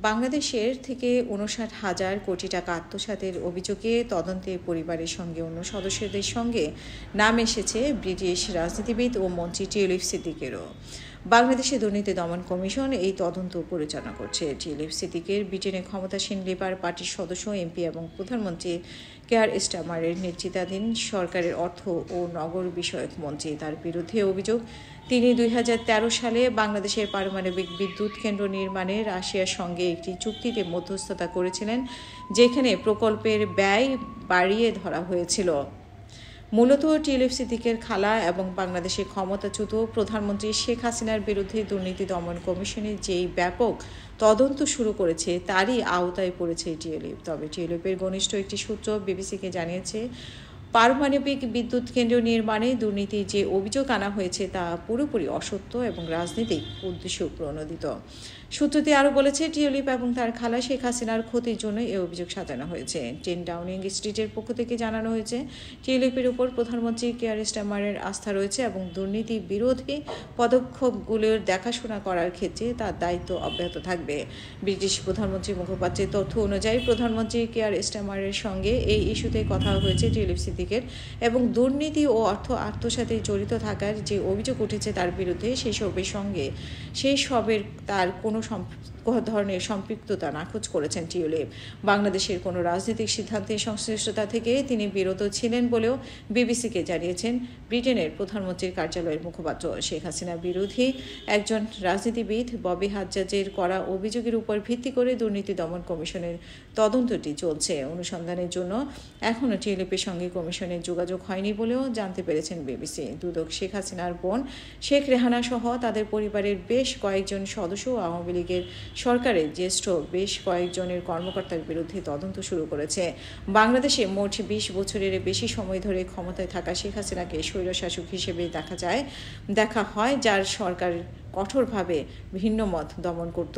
বাংলাদেশের থেকে ৫৯,০০০ কোটি টাকা আত্মসাতের অভিযোগে তদন্তে পরিবারের সঙ্গে অন্য সদস্যদের সঙ্গে নাম এসেছে ব্রিটিশ রাজনীতিবিদ ও মন্ত্রী টিউলিপ সিদ্দিকেরও। বাংলাদেশে দুর্নীতি দমন কমিশন এই তদন্ত পরিচালনা করছে। টিউলিপ সিদ্দিকের ব্রিটেনে ক্ষমতাসীন লেবার পার্টির সদস্য, এমপি এবং প্রধানমন্ত্রী কেয়ার স্টারমারের নেতৃত্বাধীন সরকারের অর্থ ও নগর বিষয়ক মন্ত্রী। তার বিরুদ্ধে অভিযোগ, তিনি ২০১৩ সালে বাংলাদেশের পারমাণবিক বিদ্যুৎ কেন্দ্র নির্মাণে রাশিয়ার সঙ্গে একটি চুক্তিতে মধ্যস্থতা করেছিলেন, যেখানে প্রকল্পের ব্যয় বাড়িয়ে ধরা হয়েছিল। মূলত টিউলিপ সিদ্দিকের খালা এবং বাংলাদেশের ক্ষমতাচ্যুত প্রধানমন্ত্রী শেখ হাসিনার বিরুদ্ধে দুর্নীতি দমন কমিশনের যেই ব্যাপক তদন্ত শুরু করেছে তারই আওতায় পড়েছে টিউলিপ। তবে টিউলিপের ঘনিষ্ঠ একটি সূত্র বিবিসিকে জানিয়েছে, পারমাণবিক বিদ্যুৎ কেন্দ্র নির্মাণে দুর্নীতির যে অভিযোগ আনা হয়েছে তা পুরোপুরি অসত্য এবং রাজনৈতিক উদ্দেশ্য প্রণোদিত। সূত্রটি আরও বলেছে, টিউলিপ এবং তার খালা শেখ হাসিনার ক্ষতির জন্য এই অভিযোগ সাজানো হয়েছে। 10 ডাউনিং স্ট্রিটের পক্ষ থেকে জানানো হয়েছে, টিউলিপের উপর প্রধানমন্ত্রী কেয়ার স্টারমারের আস্থা রয়েছে এবং দুর্নীতি বিরোধী পদক্ষেপগুলোর দেখাশোনা করার ক্ষেত্রে তার দায়িত্ব অব্যাহত থাকবে। ব্রিটিশ প্রধানমন্ত্রী মুখপাত্রের তথ্য অনুযায়ী প্রধানমন্ত্রী কেয়ার স্টারমারের সঙ্গে এই ইস্যুতে কথা হয়েছে টিউলিপ সিদ্দিকের, এবং দুর্নীতি ও অর্থ আত্মসাতে জড়িত থাকার যে অভিযোগ উঠেছে তার বিরুদ্ধে সেই সবের তার কোনো ধরনের সম্পৃক্ততা নাকচ করেছেন টিউলিপ। বাংলাদেশের কোনো রাজনৈতিক সিদ্ধান্তের সংশ্লিষ্টতা থেকে তিনি বিরত ছিলেন বলেও বিবিসিকে জানিয়েছেন ব্রিটেনের প্রধানমন্ত্রীর কার্যালয়ের মুখপাত্র। শেখ হাসিনা বিরোধী একজন রাজনীতিবিদ ববি হাজ্জাজের করা অভিযোগের উপর ভিত্তি করে দুর্নীতি দমন কমিশনের তদন্তটি চলছে। অনুসন্ধানের জন্য এখনও টিউলিপের সঙ্গে কমিশনের যোগাযোগ হয়নি বলেও জানতে পেরেছেন বিবিসি। দুদক শেখ হাসিনার বোন শেখ রেহানা সহ তাদের পরিবারের বেশ কয়েকজন সদস্য ও আওয়ামী লীগের সরকারের জ্যেষ্ঠ বেশ কয়েকজনের কর্মকর্তার বিরুদ্ধে তদন্ত শুরু করেছে। বাংলাদেশে মোট ২০ বছরের বেশি সময় ধরে ক্ষমতায় থাকা শেখ হাসিনাকে স্বৈরশাসক হিসেবে দেখা হয়, যার সরকার কঠোরভাবে ভিন্ন মত দমন করত।